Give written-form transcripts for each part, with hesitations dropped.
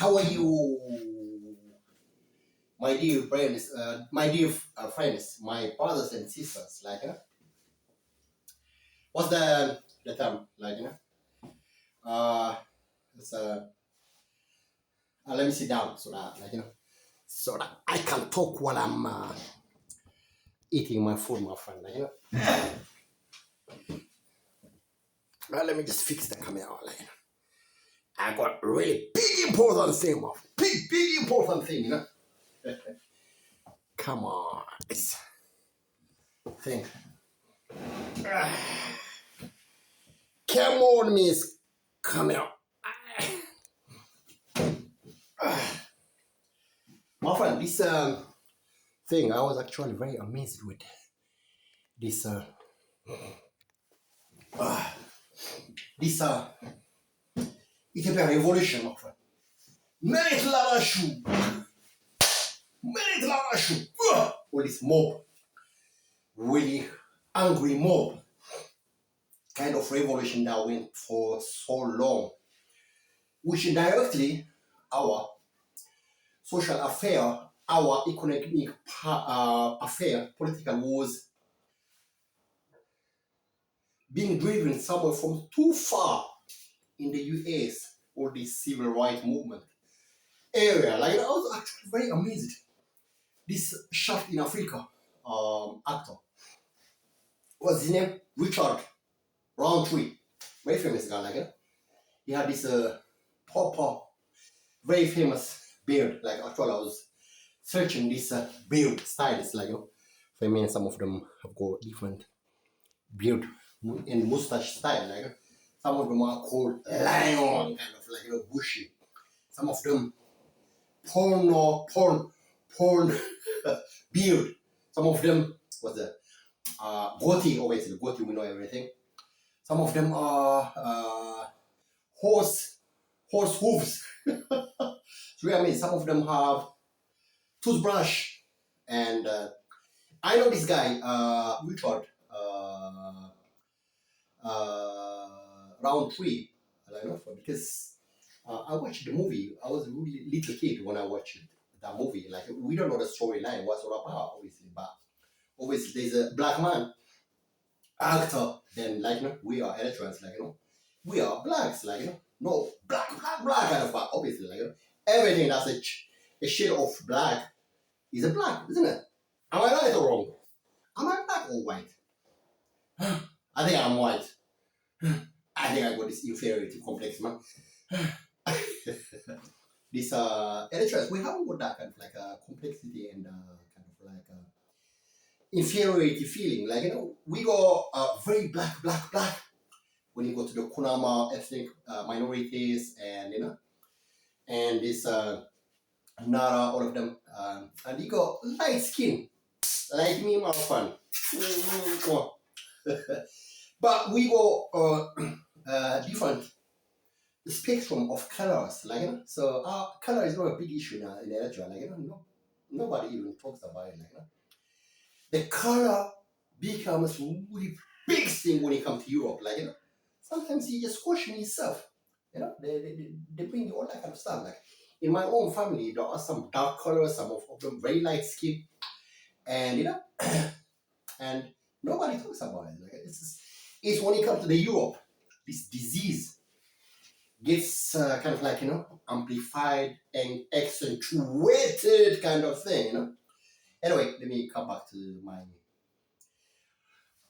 How are you, my dear friends, my brothers and sisters? What's the term? Uh, it's, let me sit down so that so that I can talk while I'm eating my food, my friend. Well, let me just fix the camera. I got really big important thing, my friend. Big important thing. Come on, it's thing. Come on, Miss Camera. My friend, this thing, I was actually very amazed with this this Ethiopian revolution, my friend. Merit Lavashu, Merit Lavashu. All this mob, really angry mob, kind of revolution that went for so long, which directly our social affair, our economic affair, political was being driven somewhere from too far in the US or the civil rights movement area. I was actually very amazed. This chef in Africa actor was his name Richard Roundtree, very famous guy. He had this proper, very famous beard. Actually, I was searching this beard styles. For me, some of them have got different beard and mustache style. Some of them are called lion, kind of bushy. Some of them porn beard. Some of them was the goatee. Obviously, goatee we know everything. Some of them are horse hooves. So I mean, some of them have toothbrush, and I know this guy, Richard Roundtree. I know because I watched the movie. I was a really little kid when I watched that movie. We don't know the storyline, what's all about, obviously, but obviously there's a black man actor. Then we are Eritreans, we are blacks, no black kind of, but obviously everything that's a shade of black is a black, isn't it? Am I right or wrong? Am I black or white? I think I'm white. I think I got this inferiority complex, man. This Eritreans, we haven't got that kind of complexity and kind of inferiority feeling. We go very black. When you go to the Kunama ethnic minorities, and and this Nara, all of them, and you got light skin like me, my friend. Come on. But we go different spectrum of colors, so color is not a big issue now in Eritrea, no, nobody even talks about it, the color becomes really big thing when it comes to Europe, sometimes you just question yourself, they bring you all that kind of stuff, in my own family there are some dark colors, some of them very light skin, and and nobody talks about it, it's when it comes to the Europe, this disease gets kind of amplified and accentuated kind of thing. Anyway, let me come back to my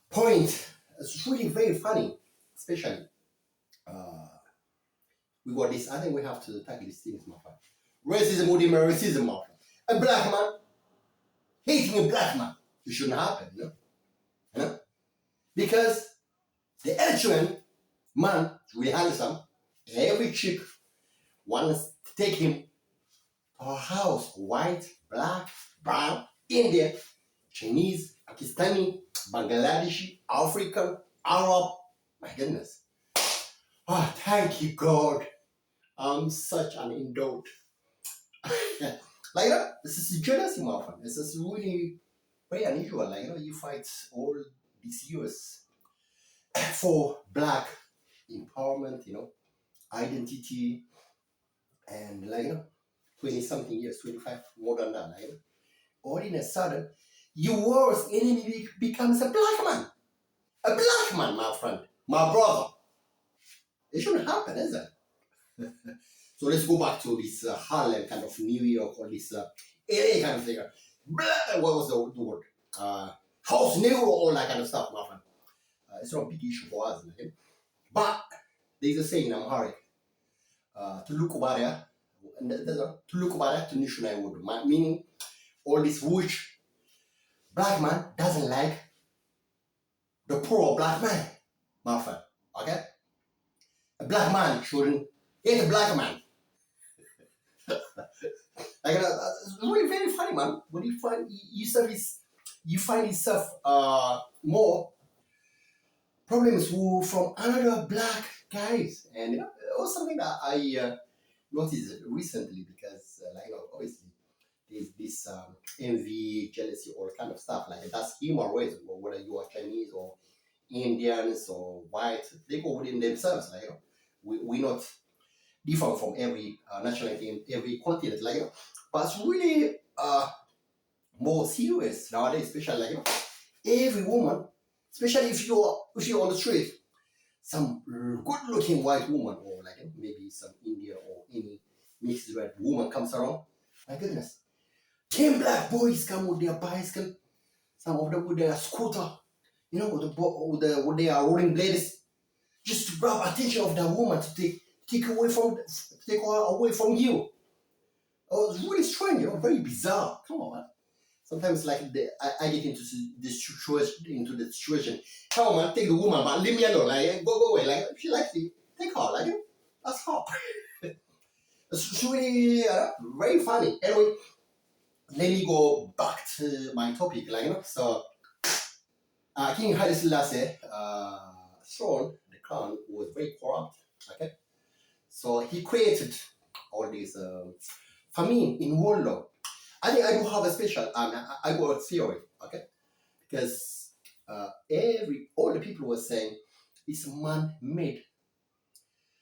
point. It's really very funny, especially we got this. I think we have to tackle these things, my friend. Racism would be racism, my friend. A black man hating a black man, it shouldn't happen, because the Eritrean man is really handsome. Every chick wants to take him to her house. White, black, brown, Indian, Chinese, Pakistani, Bangladeshi, African, Arab. My goodness. Oh, thank you, God. I'm such an endowed. This is jealousy, my friend. This is really very unusual. You fight all these years for black empowerment, identity, and 20 something years, 25, more than that, all in a sudden, your worst enemy becomes a black man. A black man, my friend, my brother. It shouldn't happen, is it? So let's go back to this Harlem kind of New York or this LA kind of thing. What was the word? House Negro, all that kind of stuff, my friend. It's not a big issue for us, okay? But there's a saying in Amharic, to look about it, to look about it, to Nishunai wood, meaning all this rich black man doesn't like the poor black man, my friend, okay? A black man shouldn't hate a black man. It's really very funny, man. When you find you find yourself more problems from another black guys, and it was something that I noticed recently because, obviously, there's this envy, jealousy, all kind of stuff. Like that's human race, whether you are Chinese or Indians or white, they go within themselves. We're not different from every nationality in every continent. But it's really more serious nowadays, especially every woman, especially if you're on the street, some good-looking white woman or maybe some Indian or any mixed red woman comes around. My goodness, 10 black boys come with their bicycle, some of them with their scooter, with their rolling blades, just to grab attention of the woman to take her away from you. Oh, it's really strange, very bizarre. Come on, man. Sometimes I get into the situation. Come on, man, take the woman, but leave me alone. Go away. If she likes you, take her. That's her. It's really very funny. Anyway, let me go back to my topic. So King Haile Selassie, throne, the crown, was very corrupt. Okay, so he created all these famine in Wollo. I think I do have a special, I got a theory, okay? Because all the people were saying it's man-made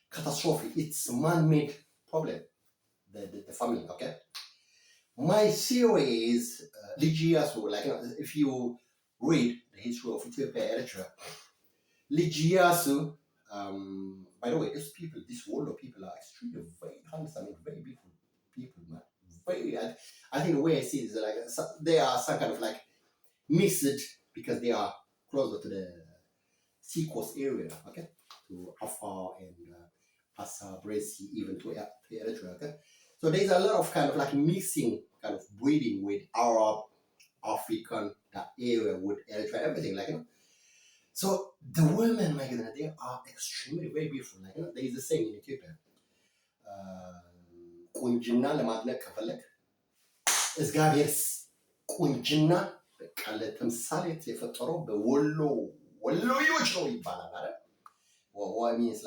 catastrophe. It's man-made problem, the famine, okay? My theory is Ligiasu, if you read the history of Ethiopia, Eritrea, Ligiasu, by the way, these Wollo people are extremely very handsome and very beautiful people, man. Very, I think the way I see it is they are some kind of mixed because they are closer to the seacoast area, okay, to Afar and Assa, Bresi, even to Eritrea, okay. So there's a lot of kind of mixing, kind of breeding with Arab, African, that area with Eritrea, everything, So the women, my goodness, they are extremely very beautiful. There is a saying in Ethiopia. ቁንጅና ለማድነቅ ከፈለግ እግዚአብሔር ቁንጅና ለተምሳሌት የፈጠረው በወሎዮች ነው ይባላል አይደል? What I mean is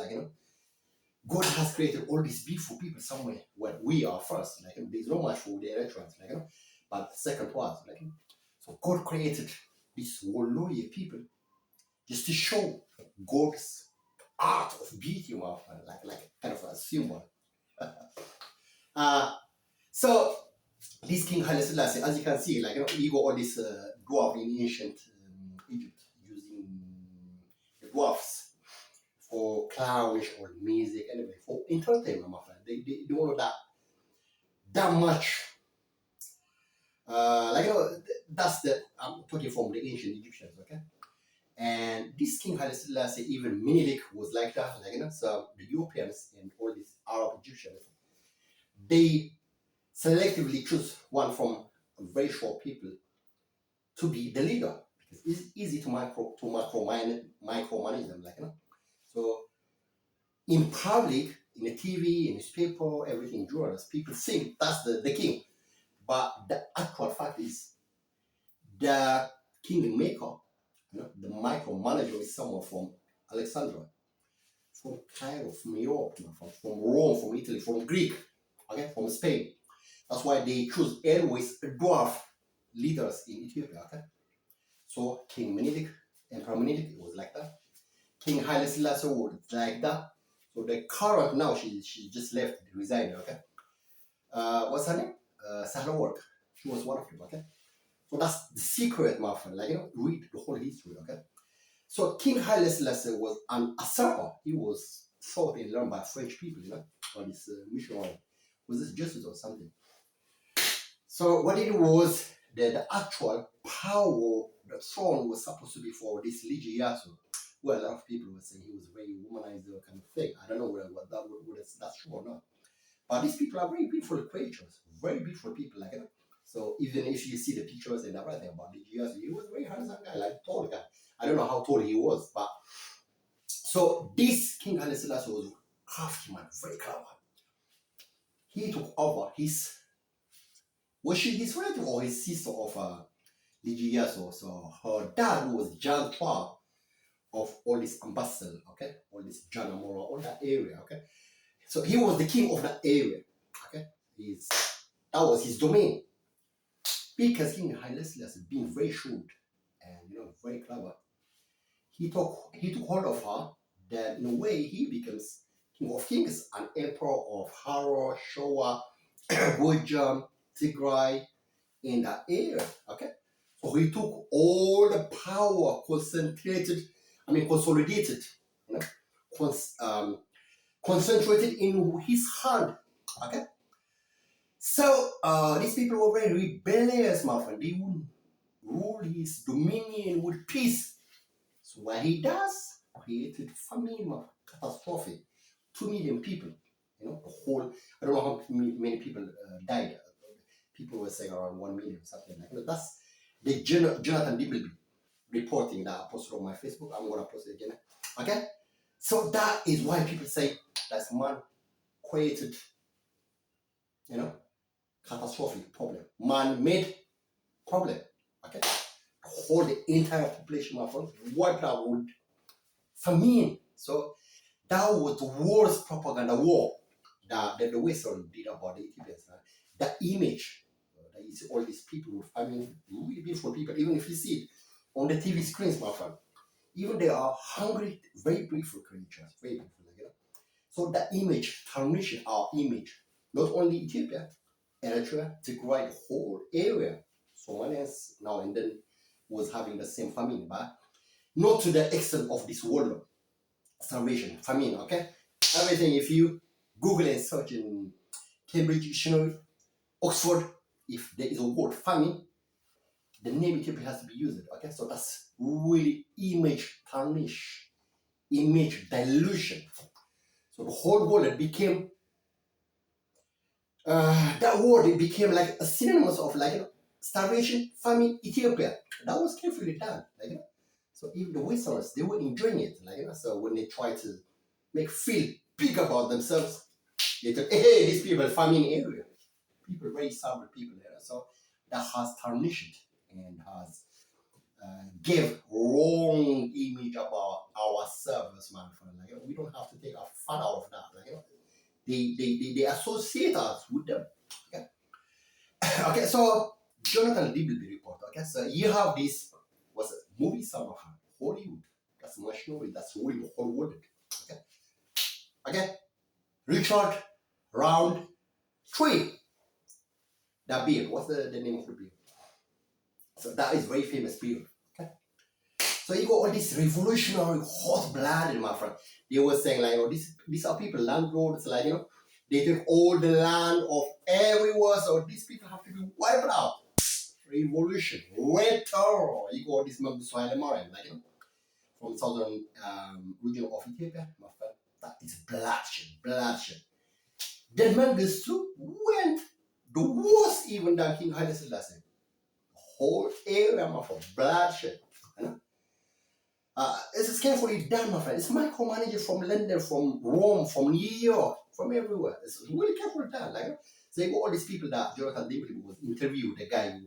God has created all these beautiful people somewhere where we are first. There's not much for the Eritreans, but second was so God created these Woloye people just to show God's art of beauty, like kind of a symbol. So this King Haile Selassie, as you can see, we got all this dwarf in ancient Egypt using the dwarfs for clownish or music, anyway, for entertainment, my friend. They don't know that much. That's I'm talking from the ancient Egyptians, okay? And this King Haile Selassie, even Menelik was like that, so the Europeans and all these Arab Egyptians, they selectively choose one from very short people to be the leader because it's easy to micromanage them, So in public, in the TV, in newspaper, everything, journalists, people think that's the king, but the actual fact is the kingmaker, the micromanager is someone from Alexandria, from Cairo, from Europe, from Rome, from Italy, from Greek. Okay, from Spain. That's why they choose always dwarf leaders in Ethiopia. Okay, so King Menelik, Emperor Menelik, it was like that. King Haile Selassie was like that. So the current now, she just left, resigned, okay? What's her name? Sahla Work. She was one of them, okay? So that's the secret, my friend. Like, read the whole history, okay? So King Haile Selassie was an usurper. He was taught and learned by French people, on this mission. Was this justice or something? So what it was, the actual power, the throne was supposed to be for this Liji Yasu. Well, a lot of people were saying he was very womanizer kind of thing. I don't know whether that's true or not. But these people are very beautiful creatures, very beautiful people, like So even if you see the pictures and everything about Liji Yasu, he was a very handsome guy, like tall guy. I don't know how tall he was, but so this King Haile Selassie was crafty man, very clever. He took over his, was she his relative or his sister of Liji Yasu? So her dad was Jan Twa of all this ambassador, okay, all this Janamora, all that area, okay. So he was the king of that area, okay. That was his domain. Because King Haile Selassie being very shrewd and very clever, he took hold of her. Then in a way he becomes king of kings, an emperor of Haro, Showa, Gojam, Tigray, in that area. Okay, so he took all the power, consolidated, you know, concentrated in his hand. Okay, so these people were very rebellious, my friend. They wouldn't rule his dominion with peace. So what he does, created famine, catastrophe. 2 million people, the whole, I don't know how many people died. People were saying around 1 million, something like that. That's the Jonathan Dimbleby reporting that I posted on my Facebook. I'm going to post it again. Okay? So that is why people say that's man created, catastrophic problem. Man-made problem. Okay? Whole the entire population, my friend, wiped out with famine. So that was the worst propaganda war that the Western did about the Ethiopians. The image that you see all these people with famine, really beautiful people, even if you see it on the TV screens, my friend, even they are hungry, very beautiful creatures, very beautiful. So that image tarnishes our image, not only Ethiopia, Eritrea, Tigray, the whole area. Somalians now and then was having the same famine, but not to the extent of this world starvation, famine, okay? Everything, if you Google and search in Cambridge Dictionary, Oxford, if there is a word famine, the name Ethiopia has to be used, okay? So that's really image tarnish, image dilution. So the whole world became, that word, it became like a synonymous of starvation, famine, Ethiopia. That was carefully done, So even the Westerners, they were enjoying it, so when they try to feel big about themselves, they thought, hey, these people, famine area. People, very starving people there. So that has tarnished and has gave wrong image about ourselves, my friend. We don't have to take our fun out of that. They associate us with them. Okay. Okay, so Jonathan Dimbleby report. Okay, so you have this was a movie star of Hollywood. That's national. That's Hollywood. Okay. Okay. Richard Roundtree. That beard. What's the name of the beard? So that is very famous beard. Okay. So you got all this revolutionary, hot-blooded, my friend. They were saying these are people, landlords, they take all the land of everywhere, so these people have to be wiped out. Revolution, red terror. You got this Swahili Maran, from southern region of Ethiopia, my friend. That is bloodshed. Then Mengistu went the worst even than King Haile Selassie. The whole area, my friend, bloodshed. This is carefully done, my friend. It's micromanaged from London, from Rome, from New York, from everywhere. It's really carefully done. So you got all these people that Jonathan Dimbleby was interviewed, the guy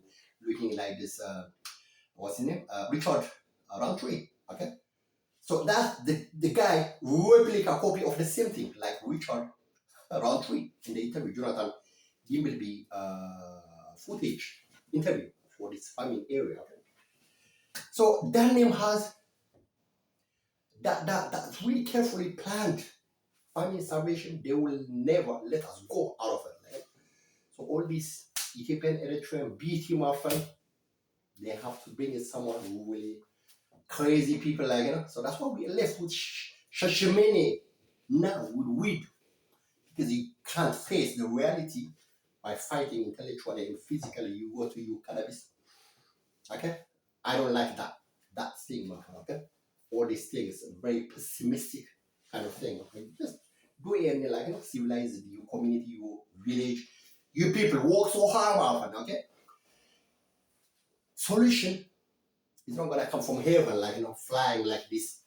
looking like this, what's his name? Richard Roundtree. Okay? So that's the guy replica a copy of the same thing, like Richard Roundtree in the interview, Jonathan Dimbleby footage interview for this farming area. Okay? So that name has that's really carefully planned famine, starvation, they will never let us go out of it. Like, so all these Ethiopian, Eritrean, BT Mafia, they have to bring in someone who really crazy people like So that's why we are left with Shashimene now with weed because you can't face the reality by fighting intellectually and physically. You go to your cannabis. Okay, I don't like that thing, my friend. Okay, all these things very pessimistic kind of thing. Okay, just do it and civilize your community, your village, you people work so hard, my friend. Okay, solution is not gonna come from heaven, flying like this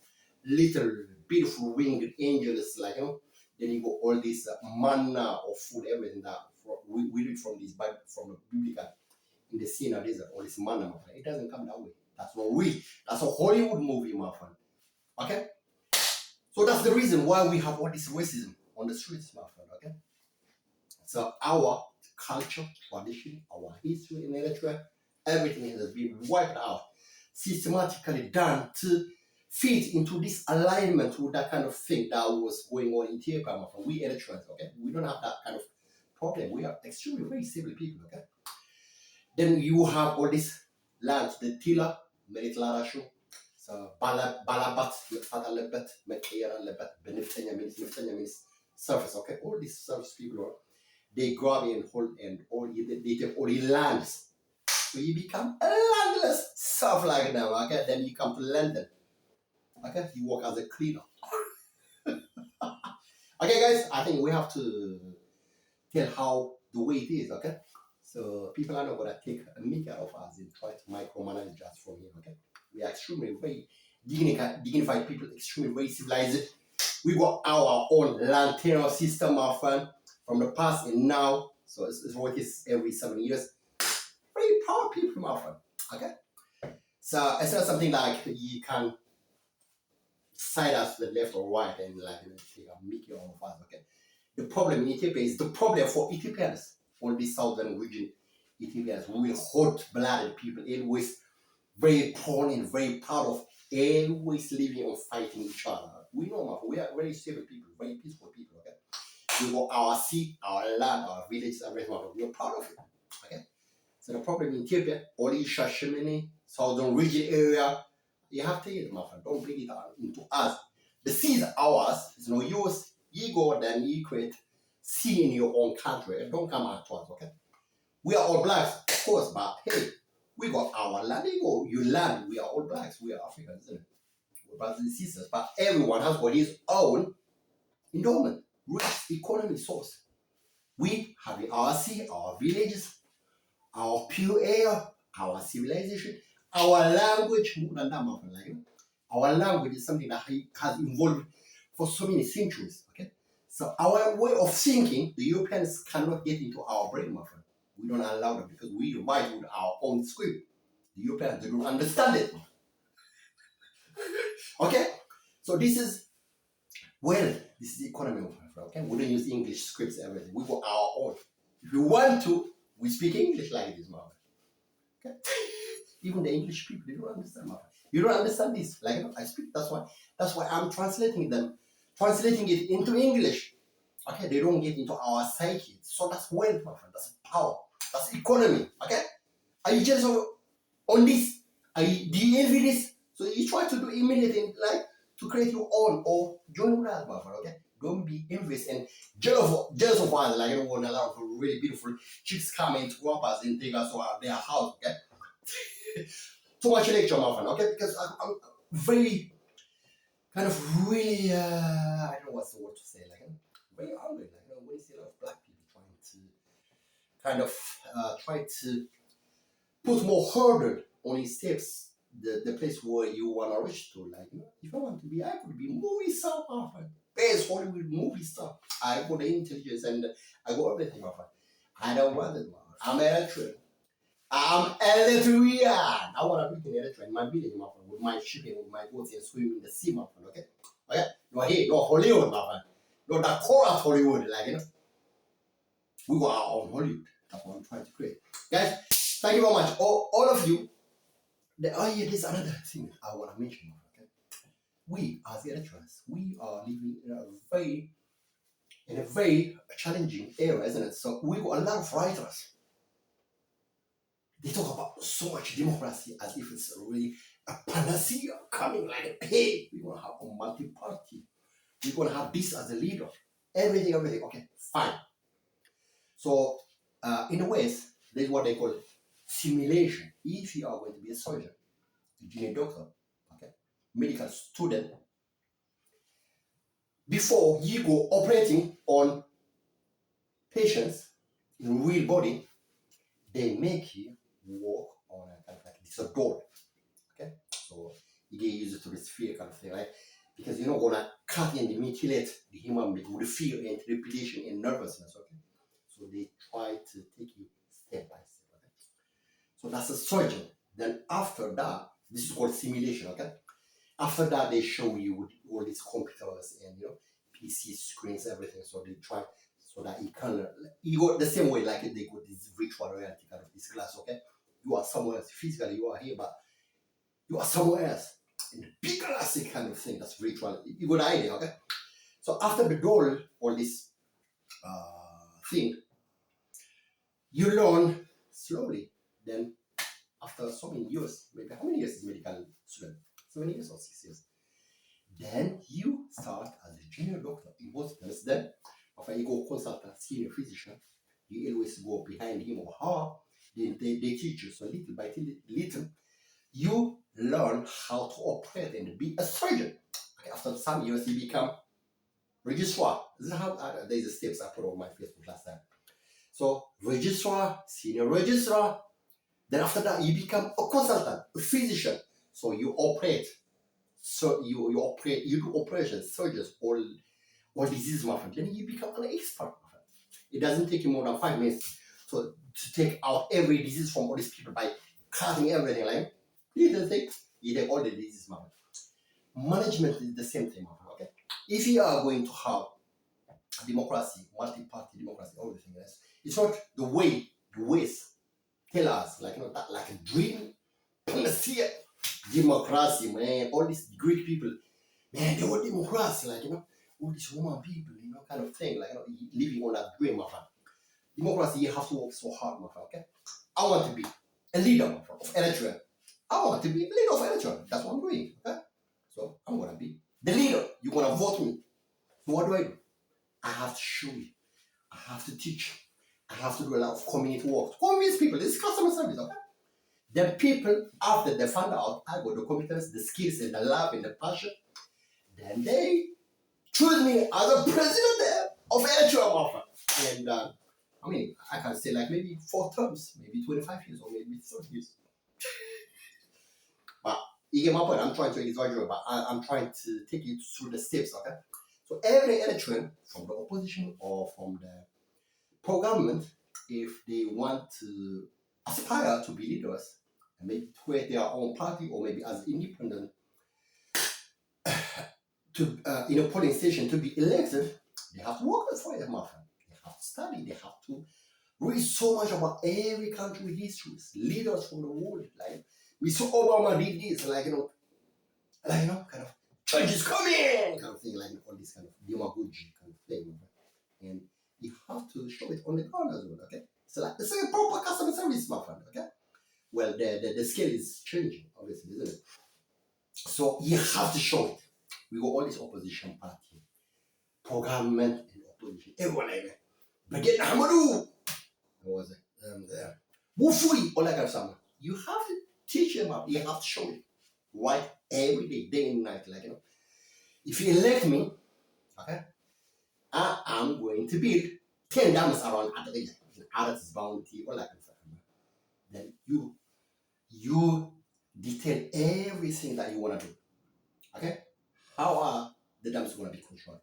little beautiful winged angels, Then you go all this manna of food, everything that we read from this Bible, from the biblical in the Sinai desert, all this manna, my friend. It doesn't come that way. That's not real. That's a Hollywood movie, my friend. Okay? So that's the reason why we have all this racism on the streets, my friend. Okay? So our culture, tradition, our history in Eritrea, everything has been wiped out, systematically done to fit into this alignment with that kind of thing that was going on in Ethiopia, my friend. We Eritreans, okay? We don't have that kind of problem. We are extremely very civil people, okay? Then you have all this land, the Tila, Merit Larashu, so Balabat, Fatalebet, Mekera Lebet, Benefitania means surface, okay? All these surface people, they grab and hold and all they take all the lands. So you become a landless, stuff like that, okay? Then you come to London, okay? You work as a cleaner. Okay, guys, I think we have to tell how the way it is, okay? So people are not gonna take a mickey out of us and try to micromanage us from here, okay? We are extremely very dignified people, extremely very civilized. We got our own lantern system, my friend, from the past and now. So it's what is every 7 years. Very proud people, my friend. Okay? So it's not something like you can side us to the left or right and take a mickey out of us, okay? The problem in Ethiopia is the problem for Ethiopians, all this southern region Ethiopians, we hot-blooded people, always very prone and very proud of always living and fighting each other. We know, man, we are very civil people, very peaceful people, okay? We got our sea, our land, our villages, everything, we're proud of it, okay? So the problem in Ethiopia, all these Shashimene, southern region area, you have to take it, my friend. Don't bring it into us. The sea is ours, it's no use. You go then you create sea in your own country and don't come out to us, okay? We are all blacks, of course, but hey, we got our land. You go, you land, we are all blacks, we are Africans, isn't it? We're brothers and sisters, but everyone has got his own endowment, rich economy source. We have our sea, our villages, our pure air, our civilization, our language. Our language is something that has evolved for so many centuries. Okay, so our way of thinking, the Europeans cannot get into our brain, my friend. We don't allow them because we write with our own script. The Europeans don't understand it. Okay, so this is the economy of Africa. Okay, we don't use English scripts, everything. We got our own. If you want to, we speak English like this, my friend. Okay, even the English people, they don't understand, my friend. You don't understand this, I speak. That's why I'm translating it into English. Okay, they don't get into our psyche. So that's wealth, my friend. That's power. That's economy. Okay, are you jealous on this? Do you envy this? So you try to do immediately, to create your own or join with us, my friend. Okay, don't be envious and jealous of us. When a lot of really beautiful chicks come in to grab us and take us to their house. Okay, too much lecture, my friend. Okay, because I'm very kind of really I don't know what's the word to say. Very hungry. When you see a lot of black people trying to kind of try to put more hurdle on his steps, the place where you want to reach to. If I want to be, I could be movie star, my friend. Best Hollywood movie star. I got the intelligence and I got everything, my friend. I don't want it, man. I'm Eritrean. I'm Eritrean. I want to be in Eritrea in my village, my friend, with my shipping, with my boats and swimming in the sea, my friend. Okay? Okay? No, hey, no Hollywood, my friend. No, that chorus Hollywood, we got our own Hollywood. That's what I'm trying to create. Guys, thank you very much. All of you. There's another thing I want to mention. Okay? We, as Eritreans, we are living in a very in a very challenging era, isn't it? So we got a lot of writers. They talk about so much democracy as if it's really a panacea coming like, hey, we're gonna have a multi-party. We're gonna have this as a leader. Everything. Okay, fine. So in the West, there's what they call simulation. If you are going to be a surgeon, a junior doctor, okay, medical student, before you go operating on patients in real body, they make you walk on a kind of like this a door. Okay? So you get used to this fear kind of thing, right? Because you're not gonna cut and mutilate the human being with fear and trepidation and nervousness, okay? So they try to take you step by step, okay? So that's a surgeon. Then after that, this is called simulation, okay? After that, they show you with all these computers and PC screens, everything. So they try so that you go the same way like they got this virtual reality kind of this glass, okay? You are somewhere else. Physically you are here, but you are somewhere else. In the big classic kind of thing, that's virtual. You got the idea, okay? So after the goal, all this thing, you learn slowly. Then after so many years, maybe how many years is medical student? 7 years or 6 years? Then you start as a junior doctor in hospitals. Then after you go consult a senior physician, you always go behind him or her. Then they teach you so little by little. You learn how to operate and be a surgeon. Okay, after some years, you become registrar. This is how there's the steps I put on my Facebook last time. So registrar, senior registrar. Then after that, you become a consultant, a physician. So you operate. So you operate, you do operations, surgeries, all diseases, my friend. Then you become an expert, my friend. It doesn't take you more than 5 minutes. So to take out every disease from all these people by cutting everything, like little things, you take all the diseases, my friend. Management is the same thing, my friend. Okay. If you are going to have democracy, multi-party democracy, everything else, it's not the way the West tell us, like that, like a dream, panacea. Democracy, man. All these Greek people, man, they want democracy, like all these Roman people, kind of thing, like living on that dream, my friend. Democracy, you have to work so hard, my friend. Okay, I want to be a leader, my friend, of Eritrea. I want to be a leader of Eritrea. That's what I'm doing. Okay, so I'm gonna be the leader. You're gonna vote me. So what do? I have to show you. I have to teach. I have to do a lot of community work. Convince people. This is customer service. Okay. Then people, after they find out I got the competence, the skills, and the love and the passion, then they choose me as a president of Eritrea. And I mean, I can say like maybe 4 terms, maybe 25 years, or maybe 30 years. But you get my point. I'm trying to exaggerate, but I'm trying to take you through the steps, okay? So every Eritrean, from the opposition or from the pro-government, if they want to aspire to be leaders, and maybe to create their own party or maybe as independent to in a polling station to be elected, they have to work for it, my friend. They have to study, they have to read so much about every country histories, leaders from the world. Like we saw Obama did this, kind of change is coming, kind of thing, like all this kind of demagogy kind of thing. And you have to show it on the ground as well, okay? So like it's a proper customer service, my friend, okay? Well, the scale is changing, obviously, isn't it? So you have to show it. We got all this opposition party, pro-government and opposition, everyone like that. Brigade Hamadou, what was it? Wufui, all that kind of stuff. You have to teach them up. You have to show it. Right? Every day and night. If you elect me, okay, I am going to build 10 dams around Adelaide, Addis Bounty, all that kind of stuff. Then you detail everything that you want to do. Okay? How are the dams going to be controlled?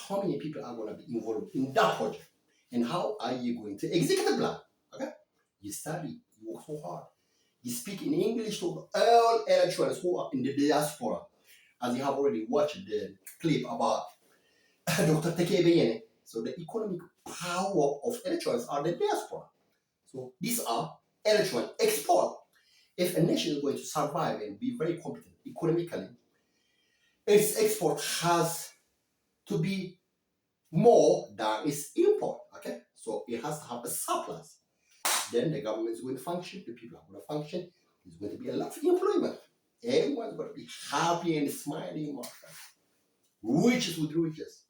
How many people are going to be involved in that project? And how are you going to execute the plan? Okay? You study, you work so hard. You speak in English to all Eritreans who are in the diaspora. As you have already watched the clip about Dr. Tekebeyene. So the economic power of Eritreans are the diaspora. So these are Eritrean export. If a nation is going to survive and be very competent economically, its export has to be more than its import. Okay, so it has to have a surplus. Then the government is going to function, the people are going to function, there's going to be a lot of employment. Everyone's going to be happy and smiling, my friend. Riches with riches.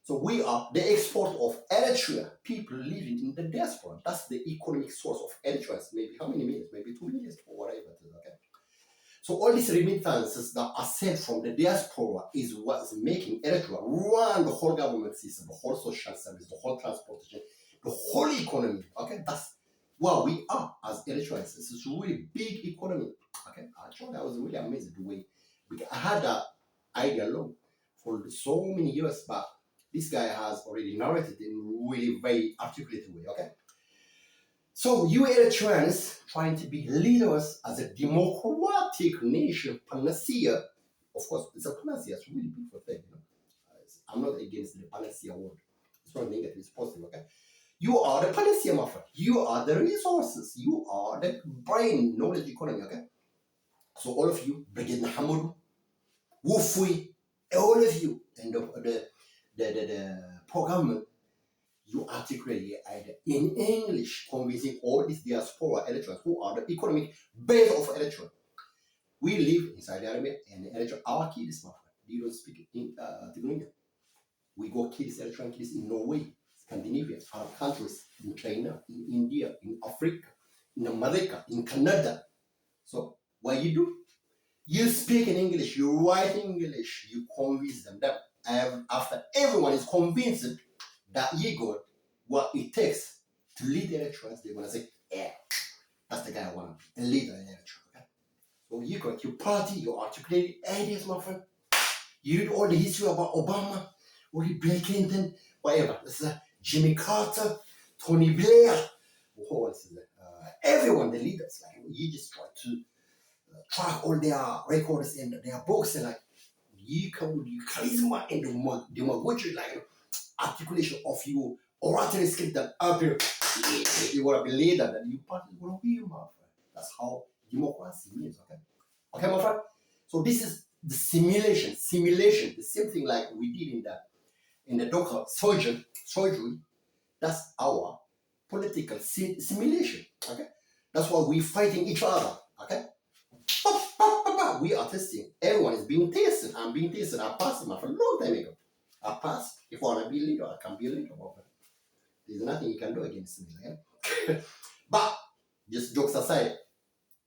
So we are the export of Eritrea, people living in the diaspora. That's the economic source of Eritrea. Maybe how many millions? Maybe 2 million or whatever it is, okay? So all these remittances that are sent from the diaspora is what's making Eritrea run the whole government system, the whole social service, the whole transportation, the whole economy. Okay, that's what we are as Eritreans. This is really big economy. Okay, actually, I was really amazed the way I had that idea long for so many years, but this guy has already narrated in a really very articulated way. Okay. So you Eritreans trying to be leaders as a democratic nation, panacea, of course, it's a panacea, it's a really beautiful thing, you know. I'm not against the panacea word. It's not negative, it's positive, okay? You are the panacea, my friend. You are the resources. You are the brain, knowledge economy, okay? So all of you, Brigadier Nahamudu, Wufui, all of you, and the program, you articulate it either in English, convincing all these diaspora Eritreans who are the economic base of Eritrea. We live in Saudi Arabia and Eritrea. Our kids, my friend, they don't speak in Tigrinya. We got kids, Eritrean kids in Norway, Scandinavia, Arab countries, in China, in India, in Africa, in America, in Canada. So what you do? You speak in English, you write in English, you convince them that after everyone is convinced that you got what it takes to lead Eritreans, they're gonna say, yeah, that's the guy I want to be, a leader in Eritrea. Okay? So you got your party, you articulate ideas, my friend. You read all the history about Obama, or Bill Clinton, whatever. This is Jimmy Carter, Tony Blair, who else is it? Everyone, the leaders. Like you just try to track all their records and their books, and like you come with your charisma and the demagogy, like articulation of your oratory skill that up here, you want to be leader, that you party will be, my friend. That's how democracy means, okay? Okay, my friend? So this is the simulation, the same thing like we did in the doctor surgery. That's our political simulation, okay? That's why we're fighting each other, okay? We are testing. Everyone is being tested. I'm being tested. I passed my friend a long time ago. I passed. If I want to be a leader, I can be a leader. There's nothing you can do against me. Okay? But, just jokes aside,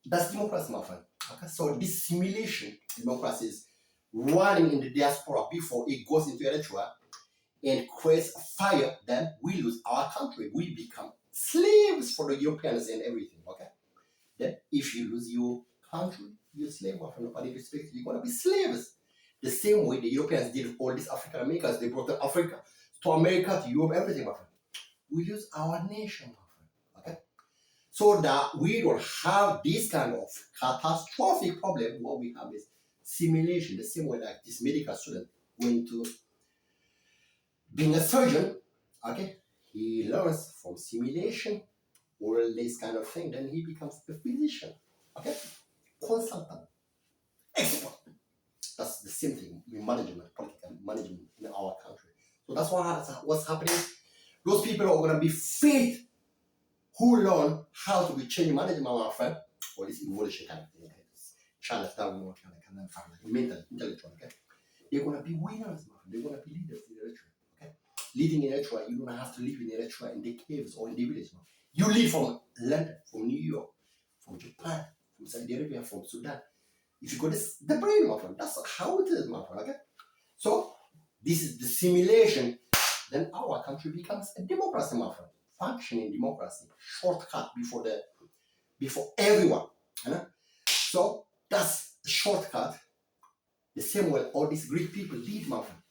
that's democracy, my friend. Okay? So this simulation, democracy is running in the diaspora before it goes into Eritrea and creates a fire, then we lose our country. We become slaves for the Europeans and everything. Okay? Then if you lose your country, you're a slave, my friend. Nobody respects you. You're gonna be slaves. The same way the Europeans did with all these African Americans, they brought to Africa, to America, to Europe, everything, my friend. We use our nation, my friend. Okay? So that we don't have this kind of catastrophic problem. What we have is simulation, the same way like this medical student went to being a surgeon, okay? He learns from simulation, all this kind of thing, then he becomes a physician, okay? Consultant, expert. That's the same thing in management, political management in our country. So that's what's happening. Those people are going to be fit who learn how to be change management, my friend, or this evolution kind of thing. Okay? Charles Darwin kind of mental, intellectual, okay? They're going to be winners, man. They're going to be leaders in Eritrea, okay? Leading in Eritrea, you don't have to live in Eritrea in the caves or in the village, man. You live from London, from New York, from Japan, from Saudi Arabia, from Sudan. If you go the brain, my friend, that's how it is, my friend, okay? So, this is the simulation, then our country becomes a democracy, my friend. Functioning democracy, shortcut before everyone, you know? So, that's a shortcut, the same way all these Greek people did, my friend.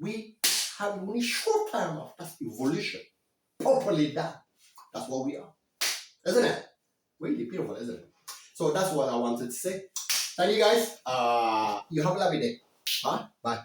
We have only short time of that's evolution, properly done. That's what we are, isn't it? Really beautiful, isn't it? So that's what I wanted to say. Thank you guys. You have a lovely day. Bye. Bye.